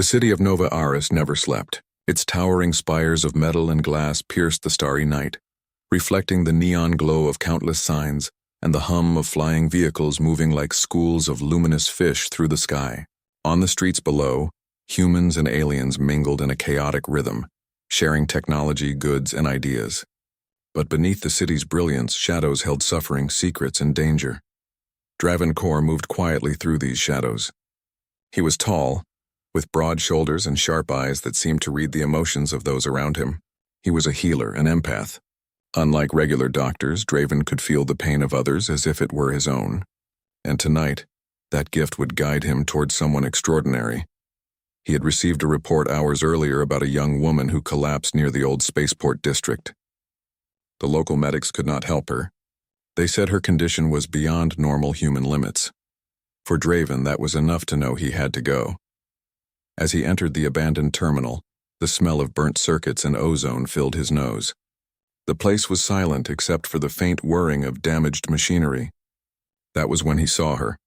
The city of Nova Aris never slept. Its towering spires of metal and glass pierced the starry night, reflecting the neon glow of countless signs and the hum of flying vehicles moving like schools of luminous fish through the sky. On the streets below, humans and aliens mingled in a chaotic rhythm, sharing technology, goods, and ideas. But beneath the city's brilliance, shadows held suffering, secrets, and danger. Travancore moved quietly through these shadows. He was tall, with broad shoulders and sharp eyes that seemed to read the emotions of those around him. He was a healer, an empath. Unlike regular doctors, Draven could feel the pain of others as if it were his own. And tonight, that gift would guide him towards someone extraordinary. He had received a report hours earlier about a young woman who collapsed near the old spaceport district. The local medics could not help her. They said her condition was beyond normal human limits. For Draven, that was enough to know he had to go. As he entered the abandoned terminal, the smell of burnt circuits and ozone filled his nose. The place was silent except for the faint whirring of damaged machinery. That was when he saw her.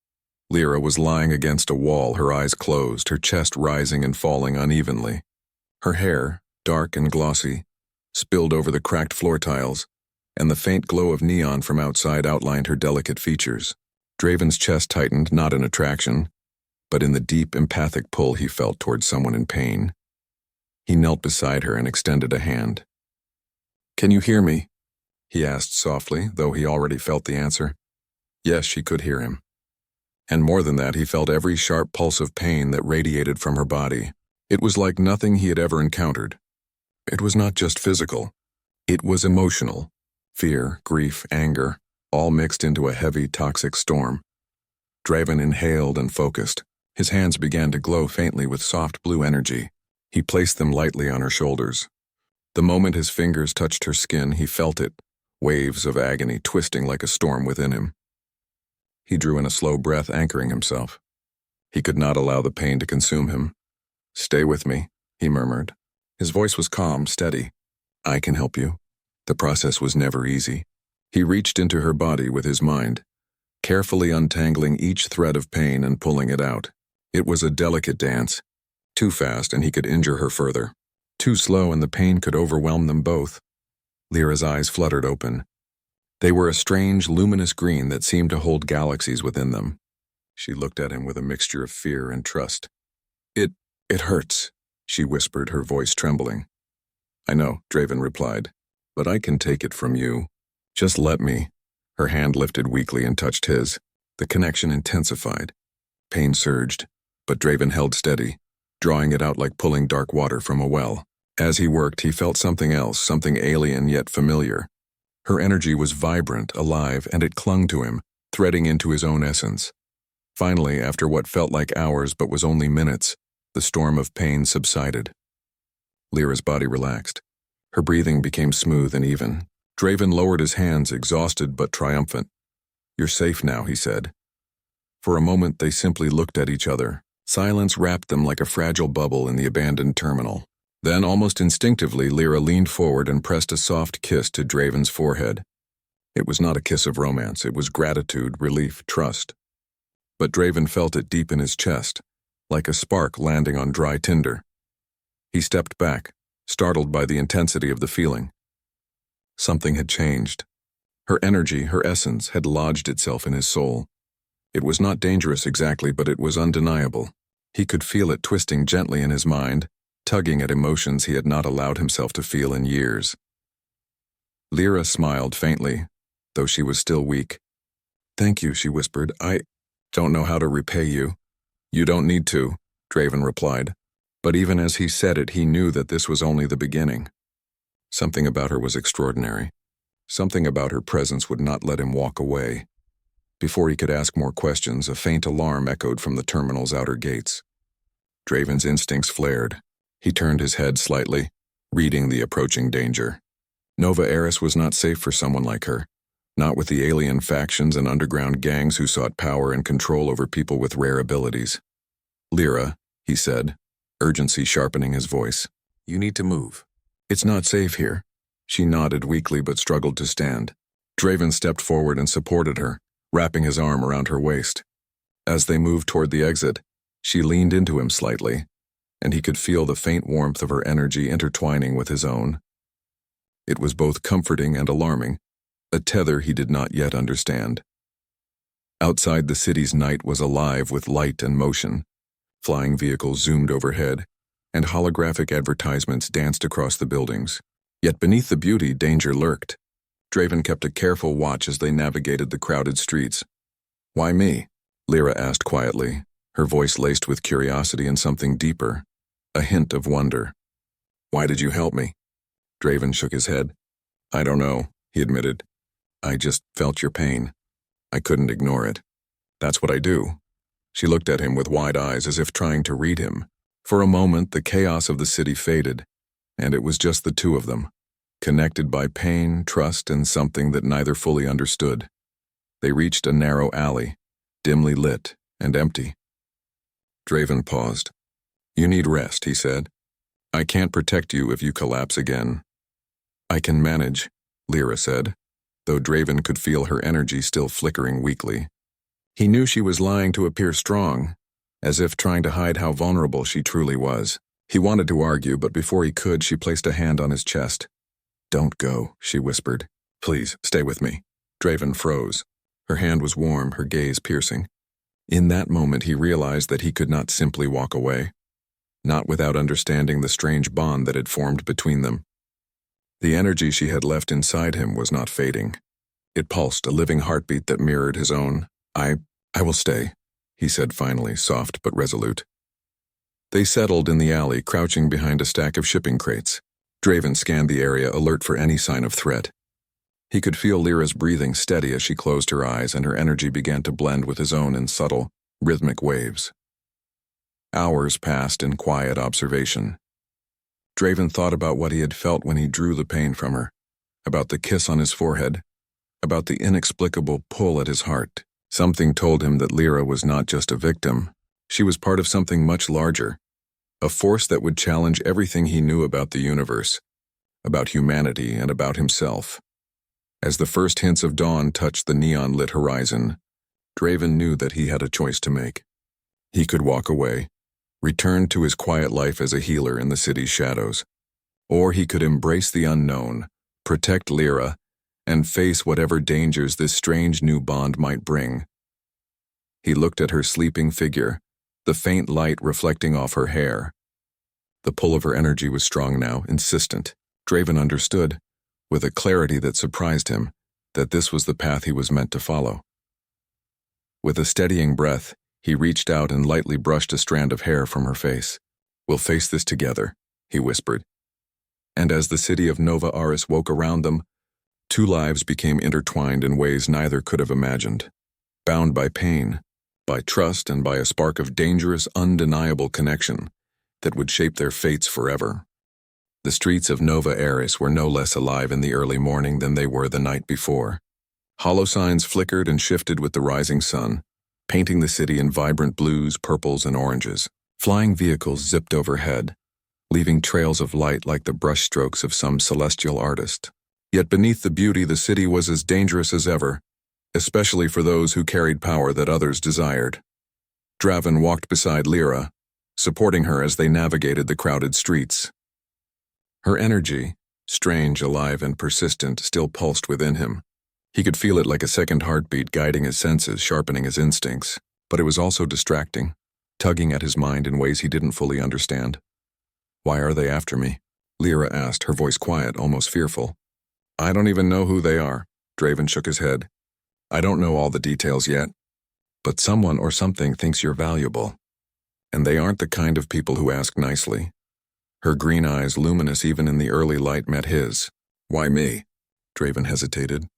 Lyra was lying against a wall, her eyes closed, her chest rising and falling unevenly. Her hair, dark and glossy, spilled over the cracked floor tiles, and the faint glow of neon from outside outlined her delicate features. Draven's chest tightened, not in attraction, but in the deep, empathic pull he felt towards someone in pain. He knelt beside her and extended a hand. "Can you hear me?" he asked softly, though he already felt the answer. Yes, she could hear him. And more than that, he felt every sharp pulse of pain that radiated from her body. It was like nothing he had ever encountered. It was not just physical. It was emotional. Fear, grief, anger, all mixed into a heavy, toxic storm. Draven inhaled and focused. His hands began to glow faintly with soft blue energy. He placed them lightly on her shoulders. The moment his fingers touched her skin, he felt it, waves of agony twisting like a storm within him. He drew in a slow breath, anchoring himself. He could not allow the pain to consume him. "Stay with me," he murmured. His voice was calm, steady. "I can help you." The process was never easy. He reached into her body with his mind, carefully untangling each thread of pain and pulling it out. It was a delicate dance. Too fast and he could injure her further. Too slow and the pain could overwhelm them both. Lyra's eyes fluttered open. They were a strange, luminous green that seemed to hold galaxies within them. She looked at him with a mixture of fear and trust. It hurts," she whispered, her voice trembling. "I know," Draven replied, "but I can take it from you. Just let me." Her hand lifted weakly and touched his. The connection intensified. Pain surged, but Draven held steady, drawing it out like pulling dark water from a well. As he worked, he felt something else, something alien yet familiar. Her energy was vibrant, alive, and it clung to him, threading into his own essence. Finally, after what felt like hours but was only minutes, the storm of pain subsided. Lyra's body relaxed. Her breathing became smooth and even. Draven lowered his hands, exhausted but triumphant. "You're safe now," he said. For a moment, they simply looked at each other. Silence wrapped them like a fragile bubble in the abandoned terminal. Then, almost instinctively, Lyra leaned forward and pressed a soft kiss to Draven's forehead. It was not a kiss of romance. It was gratitude, relief, trust. But Draven felt it deep in his chest, like a spark landing on dry tinder. He stepped back, startled by the intensity of the feeling. Something had changed. Her energy, her essence, had lodged itself in his soul. It was not dangerous exactly, but it was undeniable. He could feel it twisting gently in his mind, tugging at emotions he had not allowed himself to feel in years. Lyra smiled faintly, though she was still weak. "Thank you," she whispered. "I don't know how to repay you." "You don't need to," Draven replied. But even as he said it, he knew that this was only the beginning. Something about her was extraordinary. Something about her presence would not let him walk away. Before he could ask more questions, a faint alarm echoed from the terminal's outer gates. Draven's instincts flared. He turned his head slightly, reading the approaching danger. Nova Aris was not safe for someone like her, not with the alien factions and underground gangs who sought power and control over people with rare abilities. "Lyra," he said, urgency sharpening his voice, "you need to move. It's not safe here." She nodded weakly but struggled to stand. Draven stepped forward and supported her, wrapping his arm around her waist. As they moved toward the exit, she leaned into him slightly, and he could feel the faint warmth of her energy intertwining with his own. It was both comforting and alarming, a tether he did not yet understand. Outside, the city's night was alive with light and motion. Flying vehicles zoomed overhead, and holographic advertisements danced across the buildings. Yet beneath the beauty, danger lurked. Draven kept a careful watch as they navigated the crowded streets. "Why me?" Lyra asked quietly, her voice laced with curiosity and something deeper, a hint of wonder. "Why did you help me?" Draven shook his head. "I don't know," he admitted. "I just felt your pain. I couldn't ignore it. That's what I do." She looked at him with wide eyes as if trying to read him. For a moment, the chaos of the city faded, and it was just the two of them, connected by pain, trust, and something that neither fully understood. They reached a narrow alley, dimly lit and empty. Draven paused. "You need rest," he said. "I can't protect you if you collapse again." "I can manage," Lyra said, though Draven could feel her energy still flickering weakly. He knew she was lying to appear strong, as if trying to hide how vulnerable she truly was. He wanted to argue, but before he could, she placed a hand on his chest. "Don't go," she whispered. "Please, stay with me." Draven froze. Her hand was warm, her gaze piercing. In that moment, he realized that he could not simply walk away, not without understanding the strange bond that had formed between them. The energy she had left inside him was not fading. It pulsed, a living heartbeat that mirrored his own. I will stay," he said finally, soft but resolute. They settled in the alley, crouching behind a stack of shipping crates. Draven scanned the area, alert for any sign of threat. He could feel Lyra's breathing steady as she closed her eyes, and her energy began to blend with his own in subtle, rhythmic waves. Hours passed in quiet observation. Draven thought about what he had felt when he drew the pain from her, about the kiss on his forehead, about the inexplicable pull at his heart. Something told him that Lyra was not just a victim. She was part of something much larger, a force that would challenge everything he knew about the universe, about humanity, and about himself. As the first hints of dawn touched the neon-lit horizon, Draven knew that he had a choice to make. He could walk away, return to his quiet life as a healer in the city's shadows, or he could embrace the unknown, protect Lyra, and face whatever dangers this strange new bond might bring. He looked at her sleeping figure, the faint light reflecting off her hair. The pull of her energy was strong now, insistent. Draven understood, with a clarity that surprised him, that this was the path he was meant to follow. With a steadying breath, he reached out and lightly brushed a strand of hair from her face. "We'll face this together," he whispered. And as the city of Nova Aris woke around them, two lives became intertwined in ways neither could have imagined. Bound by pain, by trust, and by a spark of dangerous, undeniable connection that would shape their fates forever. The streets of Nova Aris were no less alive in the early morning than they were the night before. Hollow signs flickered and shifted with the rising sun, painting the city in vibrant blues, purples, and oranges. Flying vehicles zipped overhead, leaving trails of light like the brushstrokes of some celestial artist. Yet beneath the beauty, the city was as dangerous as ever, especially for those who carried power that others desired. Draven walked beside Lyra, supporting her as they navigated the crowded streets. Her energy, strange, alive, and persistent, still pulsed within him. He could feel it like a second heartbeat, guiding his senses, sharpening his instincts. But it was also distracting, tugging at his mind in ways he didn't fully understand. "Why are they after me?" Lyra asked, her voice quiet, almost fearful. "I don't even know who they are," Draven shook his head. "I don't know all the details yet. But someone or something thinks you're valuable. And they aren't the kind of people who ask nicely." Her green eyes, luminous even in the early light, met his. "Why me?" Draven hesitated.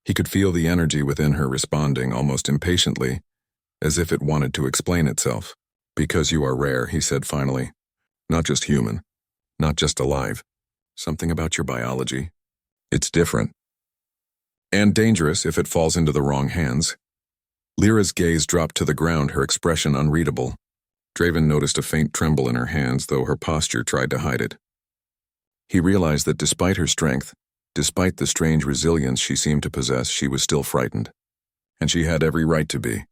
He could feel the energy within her responding, almost impatiently, as if it wanted to explain itself. "Because you are rare," he said finally. "Not just human. Not just alive. Something about your biology. It's different. And dangerous if it falls into the wrong hands." Lyra's gaze dropped to the ground, her expression unreadable. Draven noticed a faint tremble in her hands, though her posture tried to hide it. He realized that despite her strength, despite the strange resilience she seemed to possess, she was still frightened. And she had every right to be.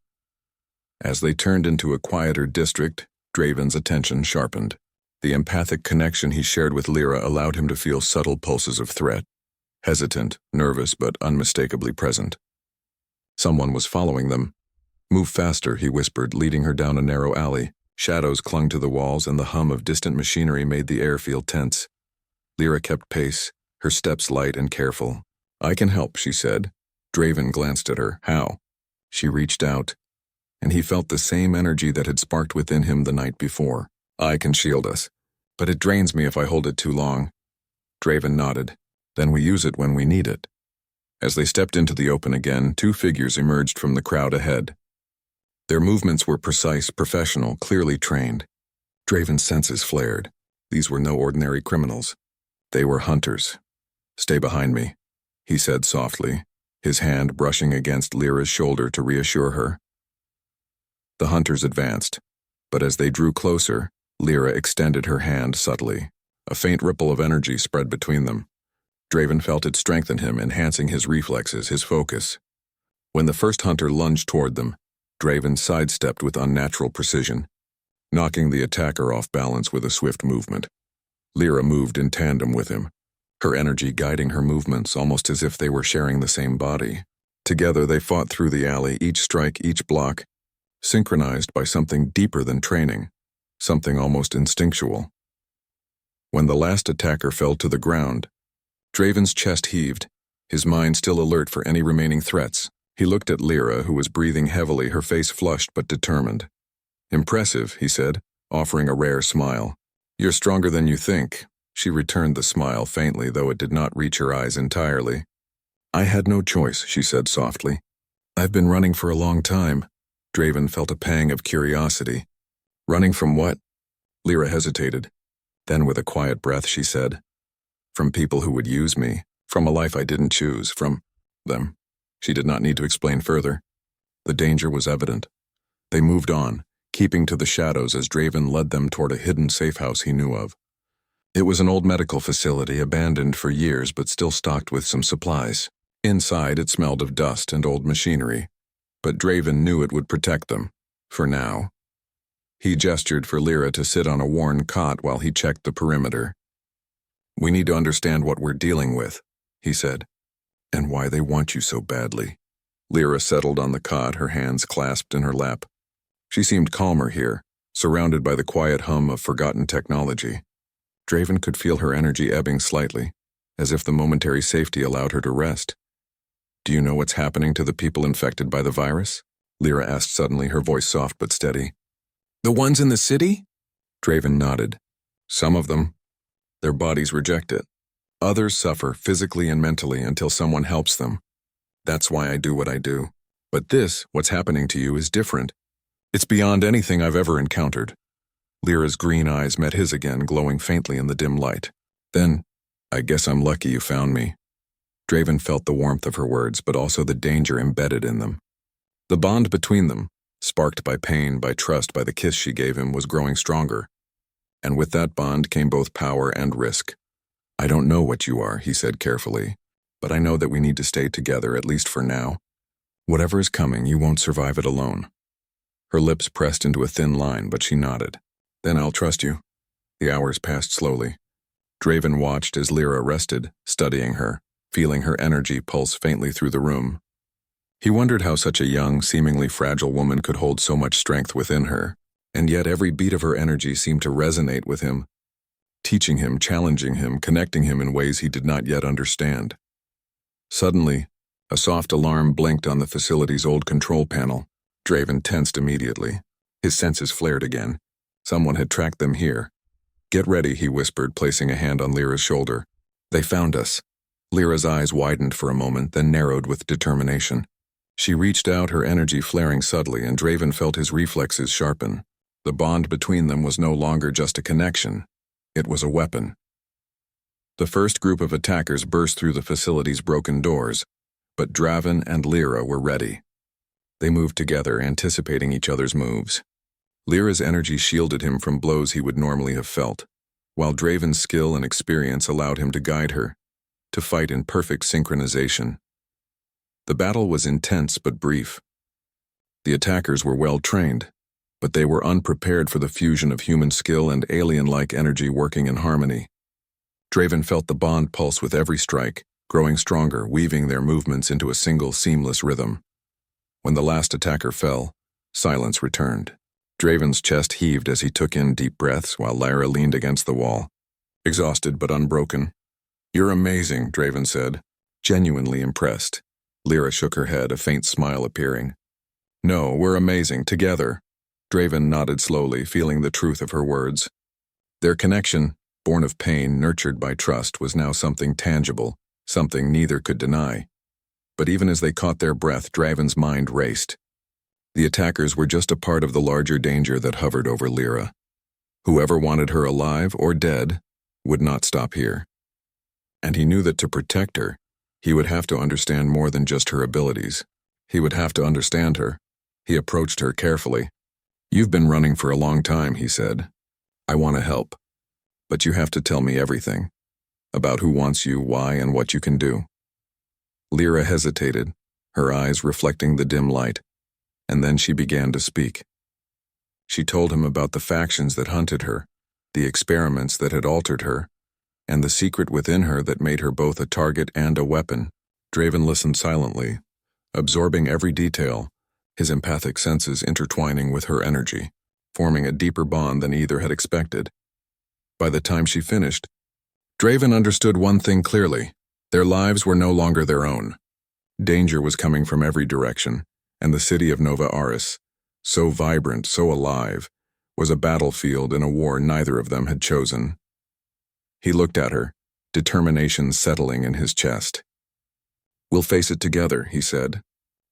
As they turned into a quieter district, Draven's attention sharpened. The empathic connection he shared with Lyra allowed him to feel subtle pulses of threat, hesitant, nervous, but unmistakably present. Someone was following them. "Move faster," he whispered, leading her down a narrow alley. Shadows clung to the walls, and the hum of distant machinery made the air feel tense. Lyra kept pace, her steps light and careful. "I can help," she said. Draven glanced at her. "How?" She reached out, and he felt the same energy that had sparked within him the night before. "I can shield us, but it drains me if I hold it too long." Draven nodded. "Then we use it when we need it." As they stepped into the open again, two figures emerged from the crowd ahead. Their movements were precise, professional, clearly trained. Draven's senses flared. These were no ordinary criminals. They were hunters. "Stay behind me," he said softly, his hand brushing against Lyra's shoulder to reassure her. The hunters advanced, but as they drew closer, Lyra extended her hand subtly. A faint ripple of energy spread between them. Draven felt it strengthen him, enhancing his reflexes, his focus. When the first hunter lunged toward them, Draven sidestepped with unnatural precision, knocking the attacker off balance with a swift movement. Lyra moved in tandem with him, her energy guiding her movements almost as if they were sharing the same body. Together they fought through the alley, each strike, each block, synchronized by something deeper than training, something almost instinctual. When the last attacker fell to the ground, Draven's chest heaved, his mind still alert for any remaining threats. He looked at Lyra, who was breathing heavily, her face flushed but determined. "Impressive," he said, offering a rare smile. "You're stronger than you think." She returned the smile faintly, though it did not reach her eyes entirely. "I had no choice," she said softly. "I've been running for a long time." Draven felt a pang of curiosity. "Running from what?" Lyra hesitated. Then with a quiet breath she said, "From people who would use me, from a life I didn't choose, from them." She did not need to explain further. The danger was evident. They moved on, keeping to the shadows as Draven led them toward a hidden safe house he knew of. It was an old medical facility, abandoned for years but still stocked with some supplies. Inside it smelled of dust and old machinery, but Draven knew it would protect them, for now. He gestured for Lyra to sit on a worn cot while he checked the perimeter. "We need to understand what we're dealing with," he said. "And why they want you so badly." Lyra settled on the cot, her hands clasped in her lap. She seemed calmer here, surrounded by the quiet hum of forgotten technology. Draven could feel her energy ebbing slightly, as if the momentary safety allowed her to rest. "Do you know what's happening to the people infected by the virus?" Lyra asked suddenly, her voice soft but steady. "The ones in the city?" Draven nodded. "Some of them. Their bodies reject it. Others suffer physically and mentally until someone helps them. That's why I do what I do. But this, what's happening to you, is different. It's beyond anything I've ever encountered." Lyra's green eyes met his again, glowing faintly in the dim light. "Then, I guess I'm lucky you found me." Draven felt the warmth of her words, but also the danger embedded in them. The bond between them, sparked by pain, by trust, by the kiss she gave him, was growing stronger. And with that bond came both power and risk. "I don't know what you are," he said carefully, "but I know that we need to stay together, at least for now. Whatever is coming, you won't survive it alone." Her lips pressed into a thin line, but she nodded. "Then I'll trust you." The hours passed slowly. Draven watched as Lyra rested, studying her, feeling her energy pulse faintly through the room. He wondered how such a young, seemingly fragile woman could hold so much strength within her, and yet every beat of her energy seemed to resonate with him, teaching him, challenging him, connecting him in ways he did not yet understand. Suddenly, a soft alarm blinked on the facility's old control panel. Draven tensed immediately. His senses flared again. Someone had tracked them here. "Get ready," he whispered, placing a hand on Lyra's shoulder. "They found us." Lyra's eyes widened for a moment, then narrowed with determination. She reached out, her energy flaring subtly, and Draven felt his reflexes sharpen. The bond between them was no longer just a connection. It was a weapon. The first group of attackers burst through the facility's broken doors, but Draven and Lyra were ready. They moved together, anticipating each other's moves. Lyra's energy shielded him from blows he would normally have felt, while Draven's skill and experience allowed him to guide her, to fight in perfect synchronization. The battle was intense but brief. The attackers were well trained, but they were unprepared for the fusion of human skill and alien-like energy working in harmony. Draven felt the bond pulse with every strike, growing stronger, weaving their movements into a single seamless rhythm. When the last attacker fell, silence returned. Draven's chest heaved as he took in deep breaths while Lyra leaned against the wall, exhausted but unbroken. "You're amazing," Draven said, genuinely impressed. Lyra shook her head, a faint smile appearing. "No, we're amazing, together." Draven nodded slowly, feeling the truth of her words. Their connection, born of pain, nurtured by trust, was now something tangible, something neither could deny. But even as they caught their breath, Draven's mind raced. The attackers were just a part of the larger danger that hovered over Lyra. Whoever wanted her alive or dead would not stop here. And he knew that to protect her, he would have to understand more than just her abilities. He would have to understand her. He approached her carefully. "You've been running for a long time," he said. "I want to help. But you have to tell me everything. About who wants you, why, and what you can do." Lyra hesitated, her eyes reflecting the dim light, and then she began to speak. She told him about the factions that hunted her, the experiments that had altered her, and the secret within her that made her both a target and a weapon. Draven listened silently, absorbing every detail, his empathic senses intertwining with her energy, forming a deeper bond than either had expected. By the time she finished, Draven understood one thing clearly: their lives were no longer their own. Danger was coming from every direction, and the city of Nova Aris, so vibrant, so alive, was a battlefield in a war neither of them had chosen. He looked at her, determination settling in his chest. "We'll face it together," he said.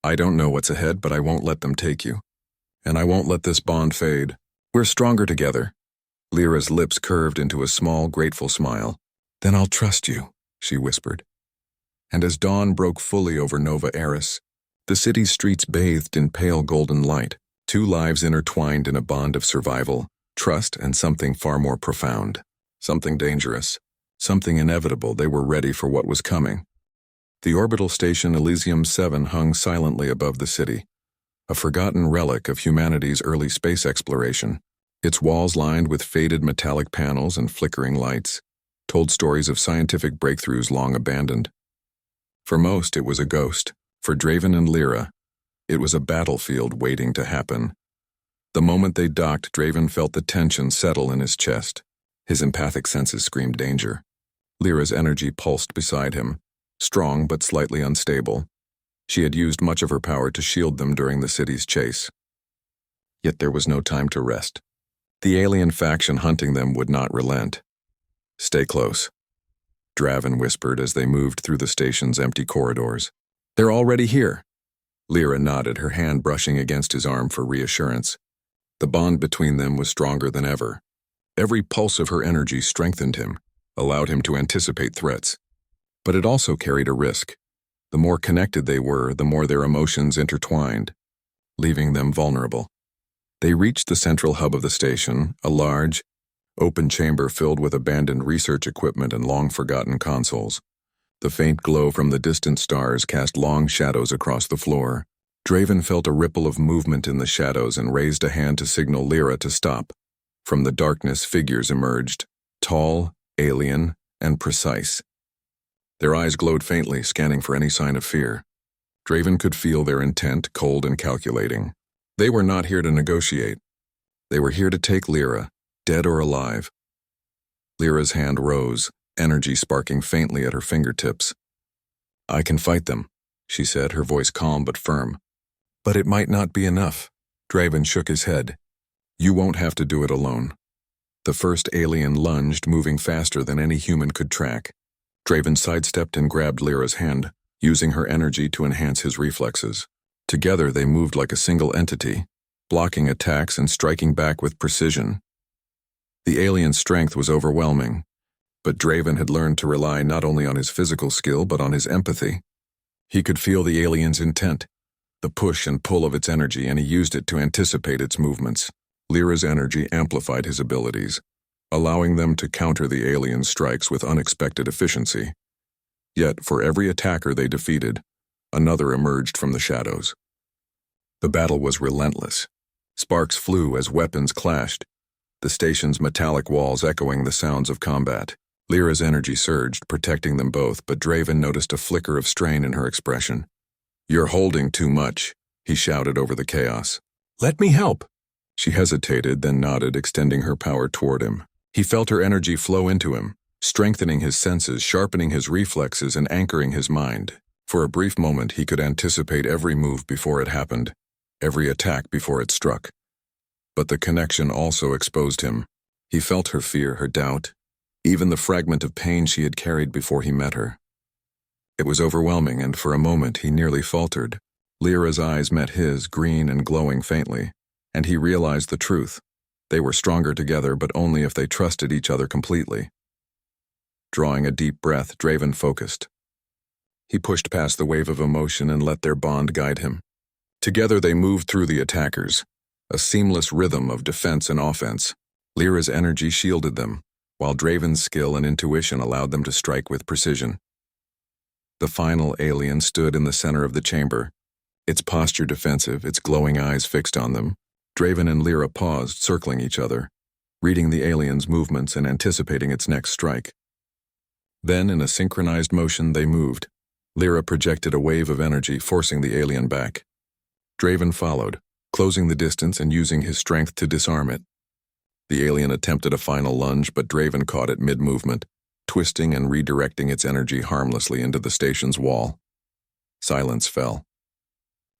"I don't know what's ahead, but I won't let them take you. And I won't let this bond fade. We're stronger together." Lyra's lips curved into a small, grateful smile. "Then I'll trust you," she whispered. And as dawn broke fully over Nova Aris, the city's streets bathed in pale golden light, two lives intertwined in a bond of survival, trust, and something far more profound. Something dangerous, something inevitable. They were ready for what was coming. The orbital station Elysium 7 hung silently above the city, a forgotten relic of humanity's early space exploration. Its walls lined with faded metallic panels and flickering lights told stories of scientific breakthroughs long abandoned. For most, it was a ghost. For Draven and Lyra, it was a battlefield waiting to happen. The moment they docked, Draven felt the tension settle in his chest. His empathic senses screamed danger. Lyra's energy pulsed beside him, strong but slightly unstable. She had used much of her power to shield them during the city's chase. Yet there was no time to rest. The alien faction hunting them would not relent. "Stay close," Draven whispered as they moved through the station's empty corridors. "They're already here." Lyra nodded, her hand brushing against his arm for reassurance. The bond between them was stronger than ever. Every pulse of her energy strengthened him, allowed him to anticipate threats. But it also carried a risk. The more connected they were, the more their emotions intertwined, leaving them vulnerable. They reached the central hub of the station, a large, open chamber filled with abandoned research equipment and long-forgotten consoles. The faint glow from the distant stars cast long shadows across the floor. Draven felt a ripple of movement in the shadows and raised a hand to signal Lyra to stop. From the darkness, figures emerged, tall, alien, and precise. Their eyes glowed faintly, scanning for any sign of fear. Draven could feel their intent, cold and calculating. They were not here to negotiate. They were here to take Lyra, dead or alive. Lyra's hand rose, energy sparking faintly at her fingertips. "I can fight them," she said, her voice calm but firm. "But it might not be enough." Draven shook his head. "You won't have to do it alone." The first alien lunged, moving faster than any human could track. Draven sidestepped and grabbed Lyra's hand, using her energy to enhance his reflexes. Together they moved like a single entity, blocking attacks and striking back with precision. The alien's strength was overwhelming, but Draven had learned to rely not only on his physical skill but on his empathy. He could feel the alien's intent, the push and pull of its energy, and he used it to anticipate its movements. Lyra's energy amplified his abilities, allowing them to counter the alien's strikes with unexpected efficiency. Yet, for every attacker they defeated, another emerged from the shadows. The battle was relentless. Sparks flew as weapons clashed, the station's metallic walls echoing the sounds of combat. Lyra's energy surged, protecting them both, but Draven noticed a flicker of strain in her expression. "You're holding too much," he shouted over the chaos. "Let me help." She hesitated, then nodded, extending her power toward him. He felt her energy flow into him, strengthening his senses, sharpening his reflexes, and anchoring his mind. For a brief moment, he could anticipate every move before it happened, every attack before it struck. But the connection also exposed him. He felt her fear, her doubt, even the fragment of pain she had carried before he met her. It was overwhelming, and for a moment he nearly faltered. Lyra's eyes met his, green and glowing faintly, and he realized the truth. They were stronger together, but only if they trusted each other completely. Drawing a deep breath, Draven focused. He pushed past the wave of emotion and let their bond guide him. Together they moved through the attackers, a seamless rhythm of defense and offense. Lyra's energy shielded them, while Draven's skill and intuition allowed them to strike with precision. The final alien stood in the center of the chamber, its posture defensive, its glowing eyes fixed on them. Draven and Lyra paused, circling each other, reading the alien's movements and anticipating its next strike. Then, in a synchronized motion, they moved. Lyra projected a wave of energy, forcing the alien back. Draven followed, closing the distance and using his strength to disarm it. The alien attempted a final lunge, but Draven caught it mid-movement, twisting and redirecting its energy harmlessly into the station's wall. Silence fell.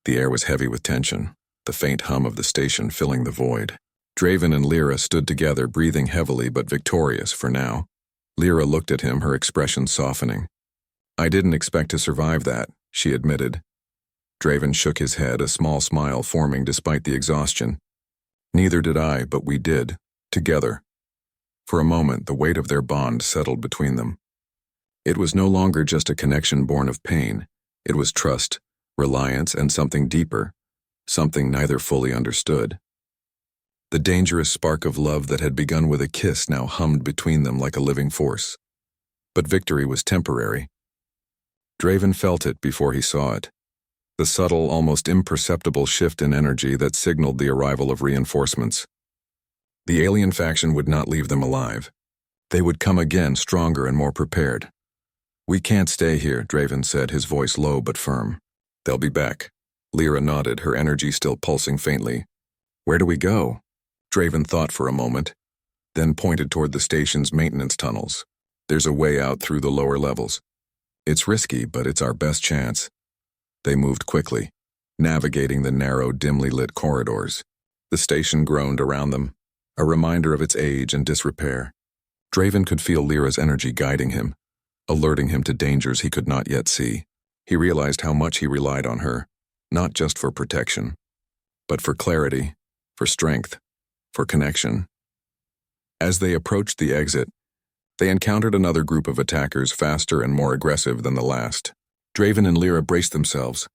The air was heavy with tension, the faint hum of the station filling the void. Draven and Lyra stood together, breathing heavily but victorious for now. Lyra looked at him, her expression softening. "I didn't expect to survive that," she admitted. Draven shook his head, a small smile forming despite the exhaustion. "Neither did I, but we did, together." For a moment, the weight of their bond settled between them. It was no longer just a connection born of pain. It was trust, reliance, and something deeper, something neither fully understood. The dangerous spark of love that had begun with a kiss now hummed between them like a living force. But victory was temporary. Draven felt it before he saw it. The subtle, almost imperceptible shift in energy that signaled the arrival of reinforcements. The alien faction would not leave them alive. They would come again, stronger and more prepared. "We can't stay here," Draven said, his voice low but firm. "They'll be back." Lyra nodded, her energy still pulsing faintly. "Where do we go?" Draven thought for a moment, then pointed toward the station's maintenance tunnels. "There's a way out through the lower levels. It's risky, but it's our best chance." They moved quickly, navigating the narrow, dimly lit corridors. The station groaned around them, a reminder of its age and disrepair. Draven could feel Lyra's energy guiding him, alerting him to dangers he could not yet see. He realized how much he relied on her, not just for protection, but for clarity, for strength, for connection. As they approached the exit, they encountered another group of attackers, faster and more aggressive than the last. Draven and Lyra braced themselves.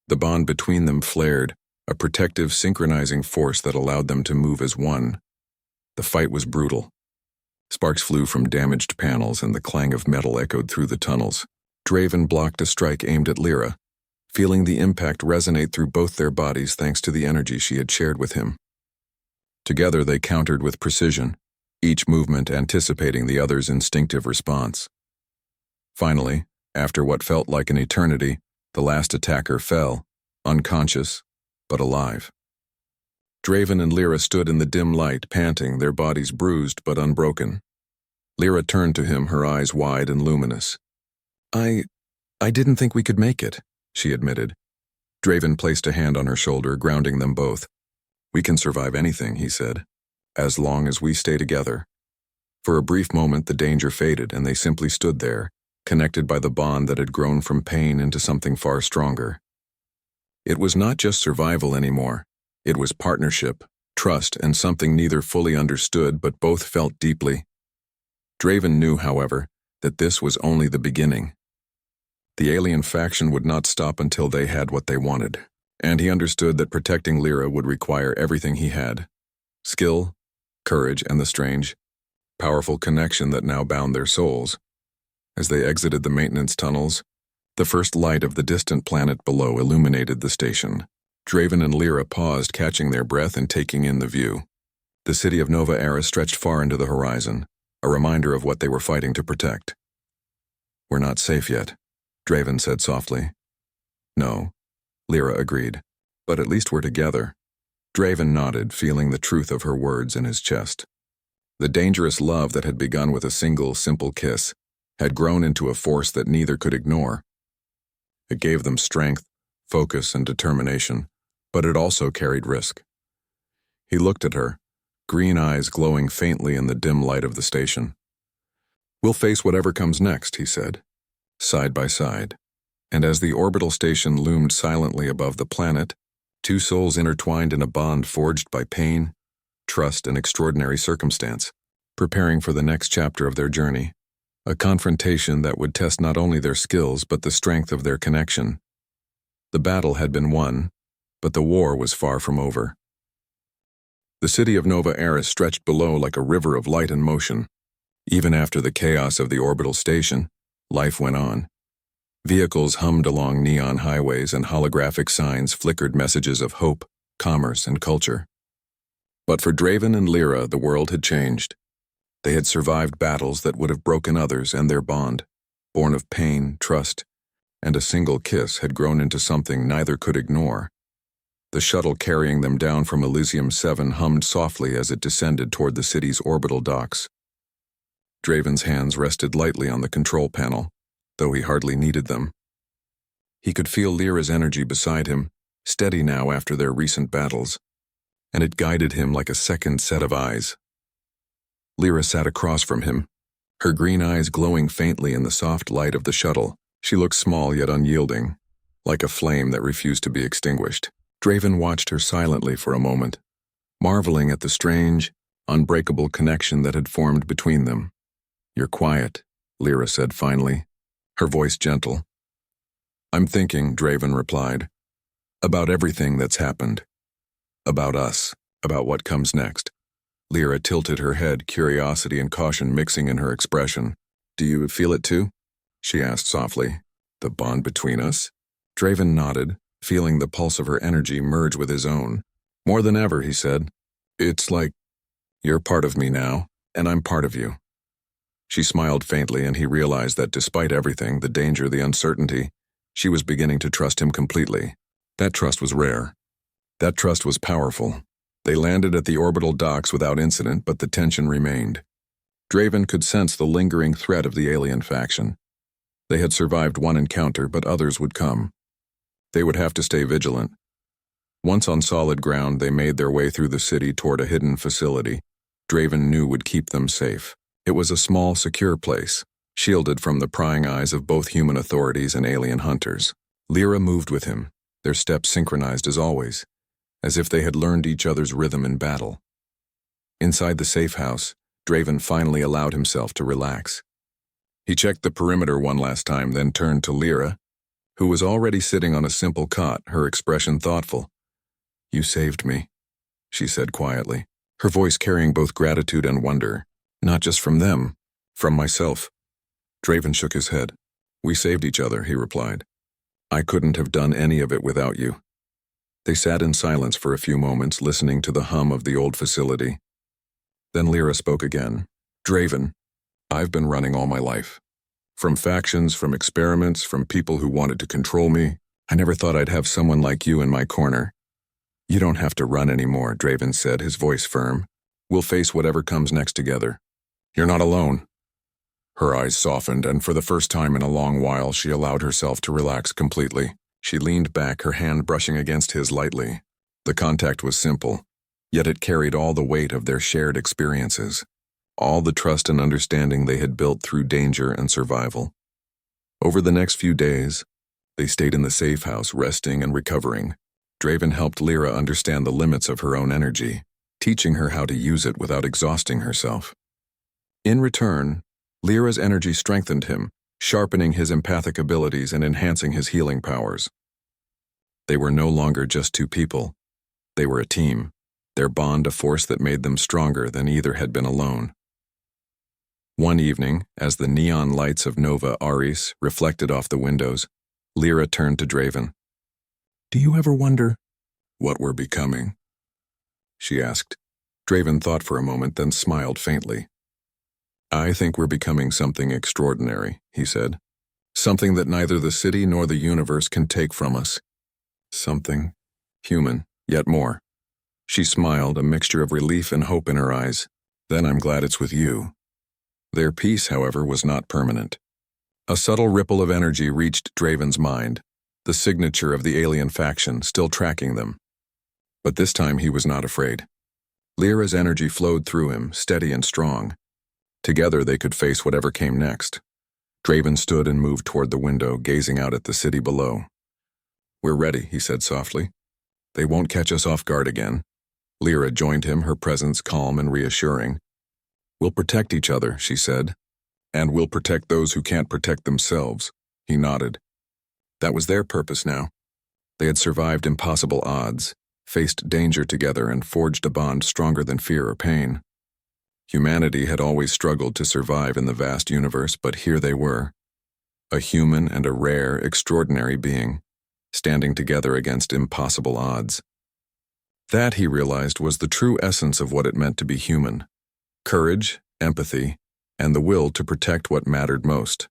The bond between them flared, a protective, synchronizing force that allowed them to move as one. The fight was brutal. Sparks flew from damaged panels and the clang of metal echoed through the tunnels. Draven blocked a strike aimed at Lyra, feeling the impact resonate through both their bodies thanks to the energy she had shared with him. Together they countered with precision, each movement anticipating the other's instinctive response. Finally, after what felt like an eternity, the last attacker fell, unconscious, but alive. Draven and Lyra stood in the dim light, panting, their bodies bruised but unbroken. Lyra turned to him, her eyes wide and luminous. I didn't think we could make it," she admitted. Draven placed a hand on her shoulder, grounding them both. "We can survive anything," he said, "as long as we stay together." For a brief moment the danger faded and they simply stood there, connected by the bond that had grown from pain into something far stronger. It was not just survival anymore. It was partnership, trust, and something neither fully understood but both felt deeply. Draven knew, however, that this was only the beginning. The alien faction would not stop until they had what they wanted, and he understood that protecting Lyra would require everything he had: skill, courage, and the strange, powerful connection that now bound their souls. As they exited the maintenance tunnels, the first light of the distant planet below illuminated the station. Draven and Lyra paused, catching their breath and taking in the view. The city of Nova Era stretched far into the horizon, a reminder of what they were fighting to protect. "We're not safe yet," Draven said softly. "No," Lyra agreed. "But at least we're together." Draven nodded, feeling the truth of her words in his chest. The dangerous love that had begun with a single, simple kiss had grown into a force that neither could ignore. It gave them strength, focus, and determination, but it also carried risk. He looked at her, green eyes glowing faintly in the dim light of the station. "We'll face whatever comes next," he said, side by side. And as the orbital station loomed silently above the planet, two souls intertwined in a bond forged by pain, trust, and extraordinary circumstance, preparing for the next chapter of their journey, a confrontation that would test not only their skills but the strength of their connection. The battle had been won, but the war was far from over. The city of Nova Era stretched below like a river of light and motion. Even after the chaos of the orbital station, life went on. Vehicles hummed along neon highways and holographic signs flickered messages of hope, commerce, and culture. But for Draven and Lyra, the world had changed. They had survived battles that would have broken others, and their bond, born of pain, trust, and a single kiss, had grown into something neither could ignore. The shuttle carrying them down from Elysium 7 hummed softly as it descended toward the city's orbital docks. Draven's hands rested lightly on the control panel, though he hardly needed them. He could feel Lyra's energy beside him, steady now after their recent battles, and it guided him like a second set of eyes. Lyra sat across from him, her green eyes glowing faintly in the soft light of the shuttle. She looked small yet unyielding, like a flame that refused to be extinguished. Draven watched her silently for a moment, marveling at the strange, unbreakable connection that had formed between them. "You're quiet," Lyra said finally, her voice gentle. "I'm thinking," Draven replied, "about everything that's happened. About us, about what comes next." Lyra tilted her head, curiosity and caution mixing in her expression. "Do you feel it too?" she asked softly. "The bond between us?" Draven nodded, feeling the pulse of her energy merge with his own. "More than ever," he said. "It's like you're part of me now, and I'm part of you." She smiled faintly, and he realized that despite everything, the danger, the uncertainty, she was beginning to trust him completely. That trust was rare. That trust was powerful. They landed at the orbital docks without incident, but the tension remained. Draven could sense the lingering threat of the alien faction. They had survived one encounter, but others would come. They would have to stay vigilant. Once on solid ground, they made their way through the city toward a hidden facility Draven knew would keep them safe. It was a small, secure place, shielded from the prying eyes of both human authorities and alien hunters. Lyra moved with him, their steps synchronized as always, as if they had learned each other's rhythm in battle. Inside the safe house, Draven finally allowed himself to relax. He checked the perimeter one last time, then turned to Lyra, who was already sitting on a simple cot, her expression thoughtful. "You saved me," she said quietly, her voice carrying both gratitude and wonder. "Not just from them, from myself." Draven shook his head. "We saved each other," he replied. "I couldn't have done any of it without you." They sat in silence for a few moments, listening to the hum of the old facility. Then Lyra spoke again. "Draven, I've been running all my life. From factions, from experiments, from people who wanted to control me. I never thought I'd have someone like you in my corner." "You don't have to run anymore," Draven said, his voice firm. "We'll face whatever comes next together. You're not alone." Her eyes softened, and for the first time in a long while, she allowed herself to relax completely. She leaned back, her hand brushing against his lightly. The contact was simple, yet it carried all the weight of their shared experiences, all the trust and understanding they had built through danger and survival. Over the next few days, they stayed in the safe house, resting and recovering. Draven helped Lyra understand the limits of her own energy, teaching her how to use it without exhausting herself. In return, Lyra's energy strengthened him, sharpening his empathic abilities and enhancing his healing powers. They were no longer just two people. They were a team, their bond a force that made them stronger than either had been alone. One evening, as the neon lights of Nova Aris reflected off the windows, Lyra turned to Draven. "Do you ever wonder What we're becoming? She asked. Draven thought for a moment, then smiled faintly. I think we're becoming something extraordinary, he said. Something that neither the city nor the universe can take from us. Something human, yet more. She smiled, a mixture of relief and hope in her eyes. Then I'm glad it's with you. Their peace, however, was not permanent. A subtle ripple of energy reached Draven's mind, the signature of the alien faction still tracking them. But this time he was not afraid. Lyra's energy flowed through him, steady and strong. Together they could face whatever came next. Draven stood and moved toward the window, gazing out at the city below. We're ready, he said softly. They won't catch us off guard again. Lyra joined him, her presence calm and reassuring. We'll protect each other, she said. And we'll protect those who can't protect themselves. He nodded. That was their purpose now. They had survived impossible odds, faced danger together, and forged a bond stronger than fear or pain. Humanity had always struggled to survive in the vast universe, but here they were. A human and a rare, extraordinary being, standing together against impossible odds. That, he realized, was the true essence of what it meant to be human. Courage, empathy, and the will to protect what mattered most.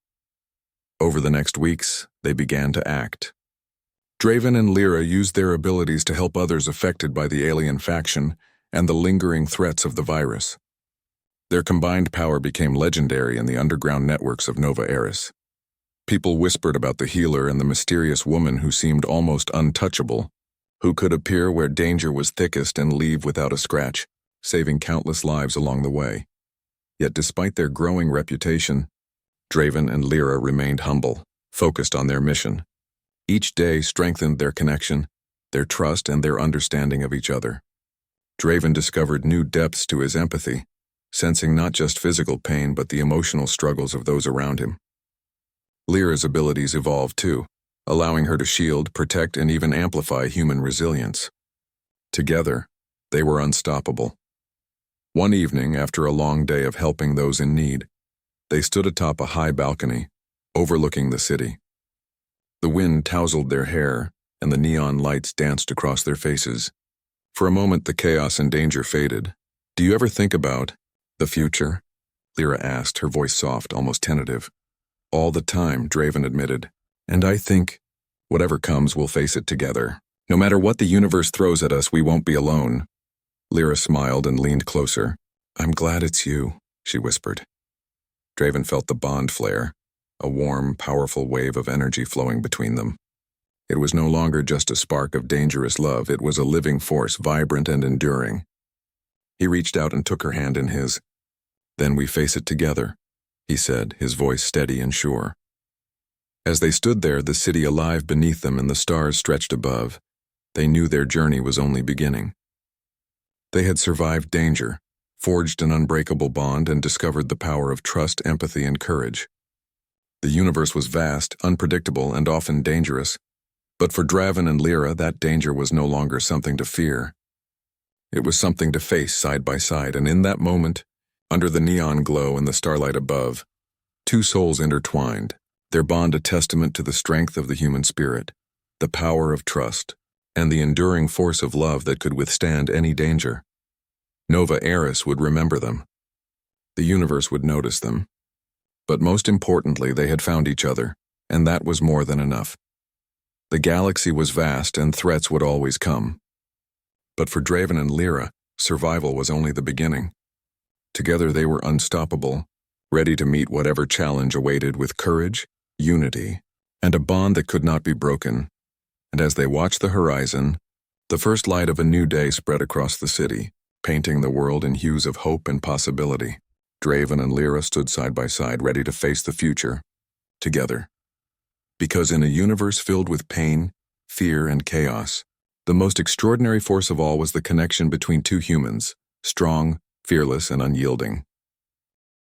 Over the next weeks, they began to act. Draven and Lyra used their abilities to help others affected by the alien faction and the lingering threats of the virus. Their combined power became legendary in the underground networks of Nova Eris. People whispered about the healer and the mysterious woman who seemed almost untouchable, who could appear where danger was thickest and leave without a scratch, saving countless lives along the way. Yet despite their growing reputation, Draven and Lyra remained humble, focused on their mission. Each day strengthened their connection, their trust, and their understanding of each other. Draven discovered new depths to his empathy, sensing not just physical pain but the emotional struggles of those around him. Lyra's abilities evolved too, allowing her to shield, protect, and even amplify human resilience. Together, they were unstoppable. One evening, after a long day of helping those in need, they stood atop a high balcony, overlooking the city. The wind tousled their hair, and the neon lights danced across their faces. For a moment, the chaos and danger faded. Do you ever think about the future? Lyra asked, her voice soft, almost tentative. All the time, Draven admitted. And I think, whatever comes, we'll face it together. No matter what the universe throws at us, we won't be alone. Lyra smiled and leaned closer. I'm glad it's you, she whispered. Draven felt the bond flare, a warm, powerful wave of energy flowing between them. It was no longer just a spark of dangerous love, it was a living force, vibrant and enduring. He reached out and took her hand in his. Then we face it together, he said, his voice steady and sure. As they stood there, the city alive beneath them and the stars stretched above, they knew their journey was only beginning. They had survived danger, forged an unbreakable bond, and discovered the power of trust, empathy, and courage. The universe was vast, unpredictable, and often dangerous, but for Draven and Lyra, that danger was no longer something to fear. It was something to face side by side, and in that moment, under the neon glow and the starlight above, two souls intertwined, their bond a testament to the strength of the human spirit, the power of trust, and the enduring force of love that could withstand any danger. Nova Eris would remember them. The universe would notice them. But most importantly, they had found each other, and that was more than enough. The galaxy was vast and threats would always come. But for Draven and Lyra, survival was only the beginning. Together they were unstoppable, ready to meet whatever challenge awaited with courage, unity, and a bond that could not be broken. And as they watched the horizon, the first light of a new day spread across the city, painting the world in hues of hope and possibility. Draven and Lyra stood side by side, ready to face the future, together. Because in a universe filled with pain, fear, and chaos, the most extraordinary force of all was the connection between two humans, strong, fearless, and unyielding.